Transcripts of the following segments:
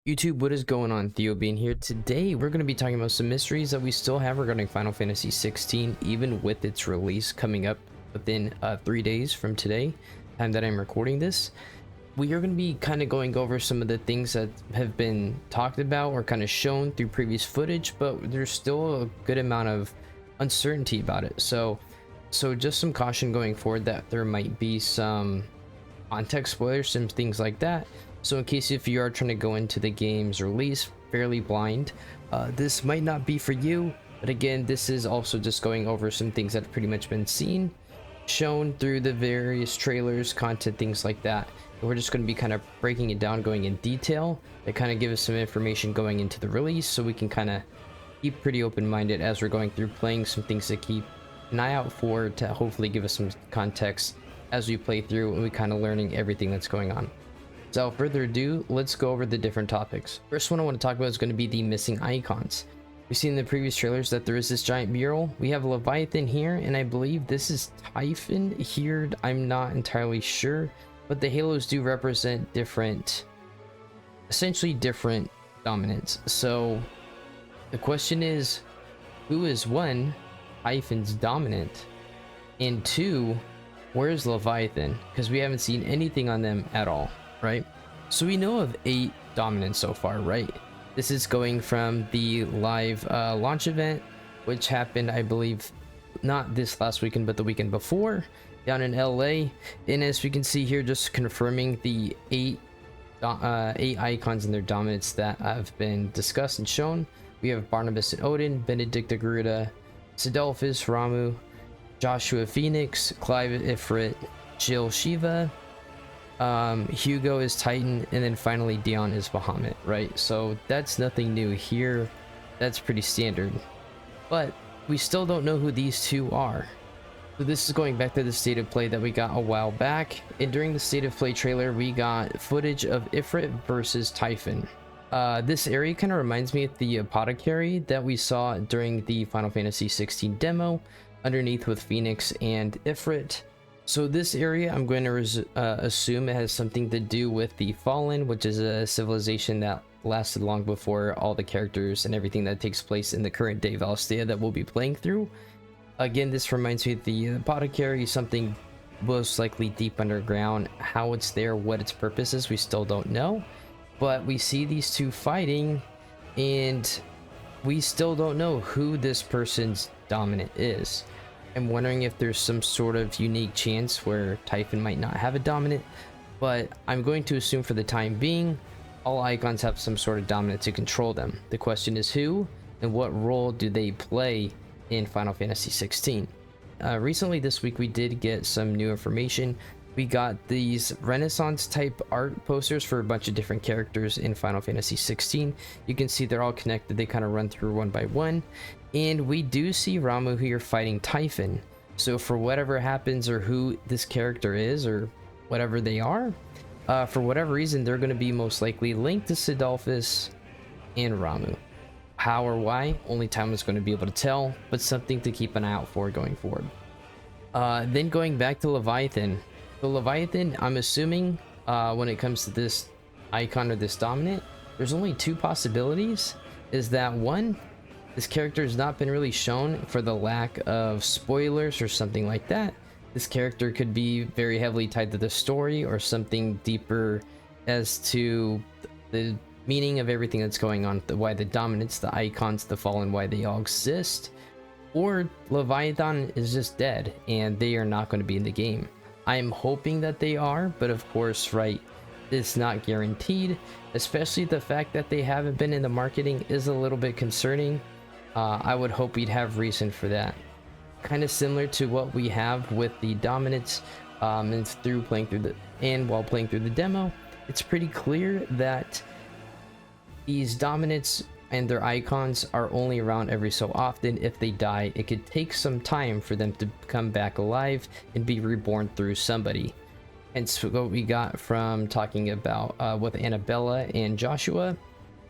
YouTube, what is going on? Theo being here. Today, we're going to be talking about some mysteries that we still have regarding Final Fantasy XVI, even with its release coming up within 3 days from today, time that I'm recording this. We are going to be kind of going over some of the things that have been talked about or kind of shown through previous footage, but there's still a good amount of uncertainty about it. So just some caution going forward that there might be some context spoilers, some things like that. So in case if you are trying to go into the game's release fairly blind, this might not be for you. But again, this is also just going over some things that have pretty much been seen, shown through the various trailers, content, things like that. And we're just going to be kind of breaking it down, going in detail, that kind of give us some information going into the release, so we can kind of keep pretty open-minded as we're going through, playing some things to keep an eye out for, to hopefully give us some context as we play through and we kind of learning everything that's going on. So without further ado, let's go over the different topics. First one I want to talk about is going to be the missing icons. We've seen in the previous trailers that there is this giant mural. We have Leviathan here, and I believe this is Typhon here. I'm not entirely sure, but the halos do represent different, essentially different dominants. So the question is, who is one, Typhon's dominant, and two, where's Leviathan? Because we haven't seen anything on them at all, right? So we know of 8 dominants so far, right? This is going from the live launch event, which happened, I believe, not this last weekend, but the weekend before, down in LA. And as we can see here, just confirming the 8 icons and their dominance that have been discussed and shown. We have Barnabas and Odin, Benedict the Garuda, Sidolphus, Ramu, Joshua Phoenix, Clive Ifrit, Jill Shiva, Hugo is Titan, and then finally Dion is Bahamut, right? So that's nothing new here. That's pretty standard. But we still don't know who these two are. So this is going back to the state of play that we got a while back. And during the state of play trailer, we got footage of Ifrit versus Typhon. This area kind of reminds me of the apothecary that we saw during the Final Fantasy XVI demo, underneath with Phoenix and Ifrit. So this area, I'm going to assume it has something to do with the Fallen, which is a civilization that lasted long before all the characters and everything that takes place in the current day Valstea that we'll be playing through. Again, this reminds me of the apothecary, something most likely deep underground. How it's there, what its purpose is, we still don't know. But we see these two fighting, and we still don't know who this person's dominant is. I'm wondering if there's some sort of unique chance where Typhon might not have a dominant, but I'm going to assume for the time being, all icons have some sort of dominant to control them. The question is who, and what role do they play in Final Fantasy XVI? Recently this week we did get some new information. We got these Renaissance type art posters for a bunch of different characters in Final Fantasy XVI. You can see they're all connected. They kind of run through one by one. And we do see Ramu here fighting Typhon. So for whatever happens, or who this character is, or whatever they are, for whatever reason, they're going to be most likely linked to Sidolphus and Ramu. How or why, only time is going to be able to tell, but something to keep an eye out for going forward. Then going back to Leviathan. So Leviathan, I'm assuming when it comes to this icon or this dominant, there's only 2 possibilities. Is that one, this character has not been really shown for the lack of spoilers or something like that. This character could be very heavily tied to the story or something deeper as to the meaning of everything that's going on, why the dominants, the icons, the fallen, why they all exist. Or Leviathan is just dead and they are not going to be in the game. I'm hoping that they are, but of course, right, it's not guaranteed. Especially the fact that they haven't been in the marketing is a little bit concerning. I would hope we'd have reason for that. Kind of similar to what we have with the dominants, and while playing through the demo, it's pretty clear that these dominants and their icons are only around every so often. If they die, it could take some time for them to come back alive and be reborn through somebody. And so what we got from talking about with Annabella and Joshua,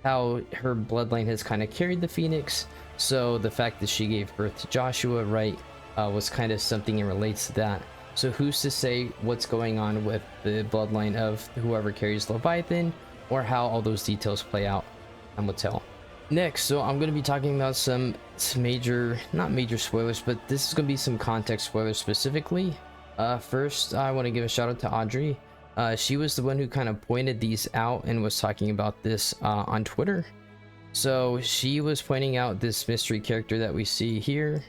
how her bloodline has kind of carried the Phoenix. So the fact that she gave birth to Joshua, right, was kind of something that relates to that. So who's to say what's going on with the bloodline of whoever carries Leviathan, or how all those details play out, time will tell. Next, so I'm going to be talking about some major, not major spoilers, but this is going to be some context spoilers specifically. First, I want to give a shout out to Audrey. She was the one who kind of pointed these out and was talking about this on Twitter. So she was pointing out this mystery character that we see here,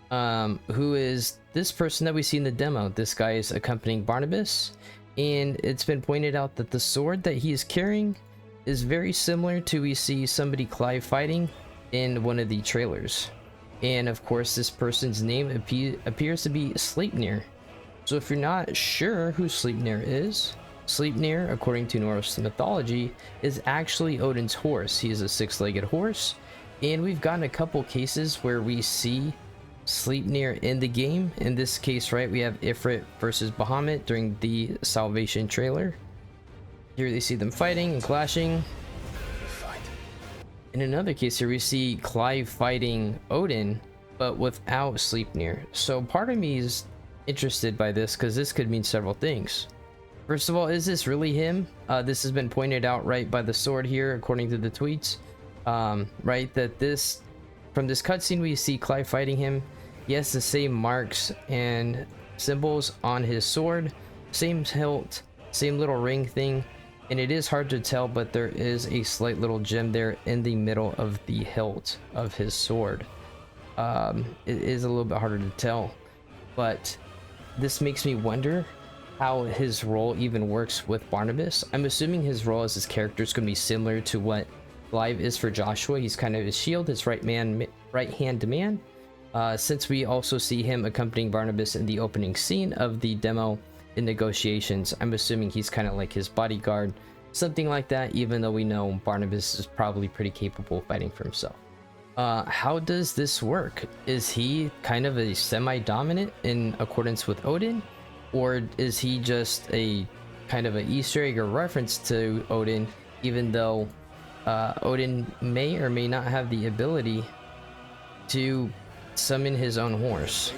who is this person that we see in the demo. This guy is accompanying Barnabas, and it's been pointed out that the sword that he is carrying is very similar to we see somebody Clive fighting in one of the trailers. And of course, this person's name appears to be Sleipnir. So if you're not sure who Sleipnir is, Sleipnir, according to Norse mythology, is actually Odin's horse. He is a six-legged horse, and we've gotten a couple cases where we see Sleipnir in the game. In this case, right, we have Ifrit versus Bahamut during the Salvation trailer. Here they see them fighting and clashing. In another case here, we see Clive fighting Odin, but without Sleipnir. So part of me is interested by this because this could mean several things. First of all, is this really him? This has been pointed out right by the sword here, according to the tweets. Right, that this, from this cutscene, we see Clive fighting him. He has the same marks and symbols on his sword, same hilt, same little ring thing, and it is hard to tell, but there is a slight little gem there in the middle of the hilt of his sword. It is a little bit harder to tell, but this makes me wonder how his role even works with Barnabas. I'm assuming his role as his character is going to be similar to what Clive is for Joshua. He's kind of his shield, his right-hand man. Since we also see him accompanying Barnabas in the opening scene of the demo in negotiations, I'm assuming he's kind of like his bodyguard, something like that, even though we know Barnabas is probably pretty capable of fighting for himself. How does this work? Is he kind of a semi-dominant in accordance with Odin? Or is he just a kind of an Easter egg or reference to Odin, even though Odin may or may not have the ability to summon his own horse?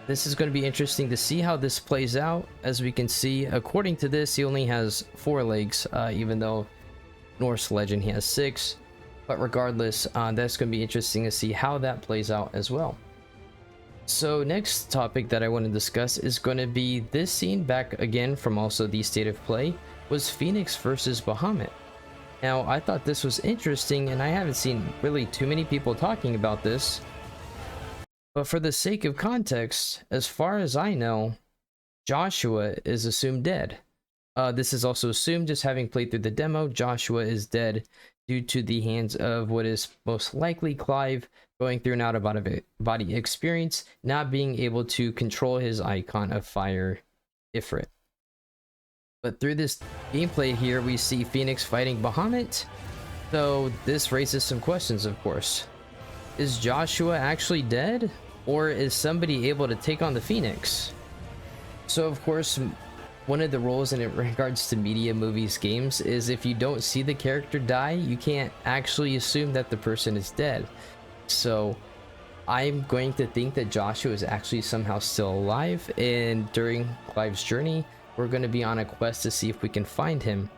This is going to be interesting to see how this plays out. As we can see, according to this, he only has 4 legs, even though Norse legend he has 6. But regardless, that's going to be interesting to see how that plays out as well. So next topic that I want to discuss is going to be this scene back again from also the State of Play, was Phoenix versus Bahamut. Now, I thought this was interesting, and I haven't seen really too many people talking about this. But for the sake of context, as far as I know, Joshua is assumed dead. This is also assumed, just having played through the demo, Joshua is dead due to the hands of what is most likely Clive going through an out-of-body experience, not being able to control his icon of fire, Ifrit. But through this gameplay here, we see Phoenix fighting Bahamut. So this raises some questions, of course. Is Joshua actually dead? Or is somebody able to take on the Phoenix? So of course, one of the rules in regards to media, movies, games is if you don't see the character die, you can't actually assume that the person is dead. So I'm going to think that Joshua is actually somehow still alive, and during Clive's journey, we're going to be on a quest to see if we can find him.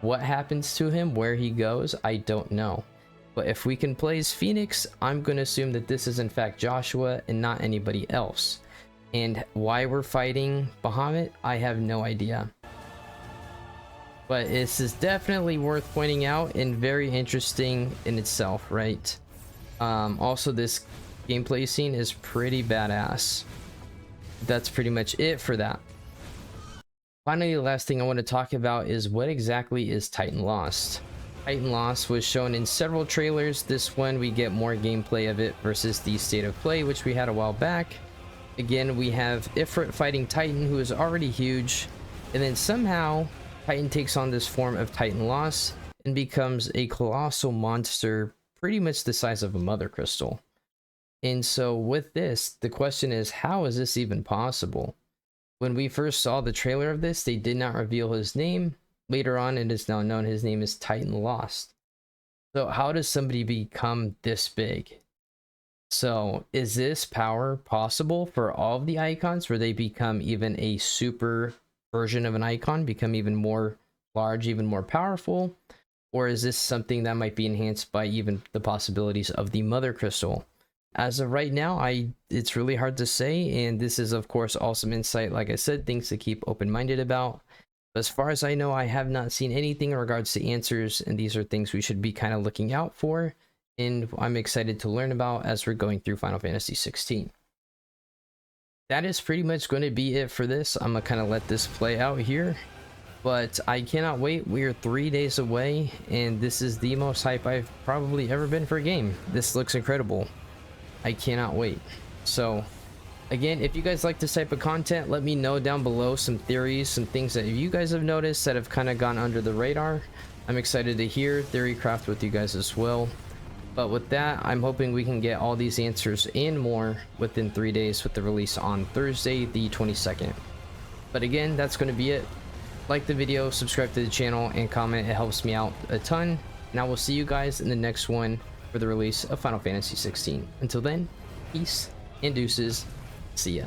What happens to him, where he goes, I don't know. But if we can play as Phoenix, I'm going to assume that this is in fact Joshua and not anybody else. And why we're fighting Bahamut, I have no idea. But this is definitely worth pointing out and very interesting in itself, right? Also, this gameplay scene is pretty badass. That's pretty much it for that. Finally, the last thing I want to talk about is what exactly is Titan Lost. Titan Lost was shown in several trailers. This one, we get more gameplay of it versus the State of Play, which we had a while back. Again, we have Ifrit fighting Titan, who is already huge, and then somehow Titan takes on this form of Titan Lost and becomes a colossal monster, pretty much the size of a mother crystal. And so with this, the question is, how is this even possible? When we first saw the trailer of this, they did not reveal his name. Later on, it is now known his name is Titan Lost. So how does somebody become this big? So is this power possible for all of the icons, where they become even a super version of an icon, become even more large, even more powerful? Or is this something that might be enhanced by even the possibilities of the mother crystal? As of right now, it's really hard to say, and this is of course awesome insight, like I said, things to keep open-minded about. But as far as I know, I have not seen anything in regards to answers, and these are things we should be kind of looking out for, and I'm excited to learn about as we're going through Final Fantasy 16. That is pretty much going to be it for this. I'm gonna kind of let this play out here, but I cannot wait. We are 3 days away, and this is the most hype I've probably ever been for a game. This looks incredible. I cannot wait. So again, if you guys like this type of content, let me know down below some theories, some things that you guys have noticed that have kind of gone under the radar. I'm excited to hear theory craft with you guys as well. But with that, I'm hoping we can get all these answers and more within 3 days with the release on Thursday the 22nd. But again, that's going to be it. Like the video, subscribe to the channel, and comment. It helps me out a ton. And I will see you guys in the next one for the release of Final Fantasy 16. Until then, peace and deuces. See ya.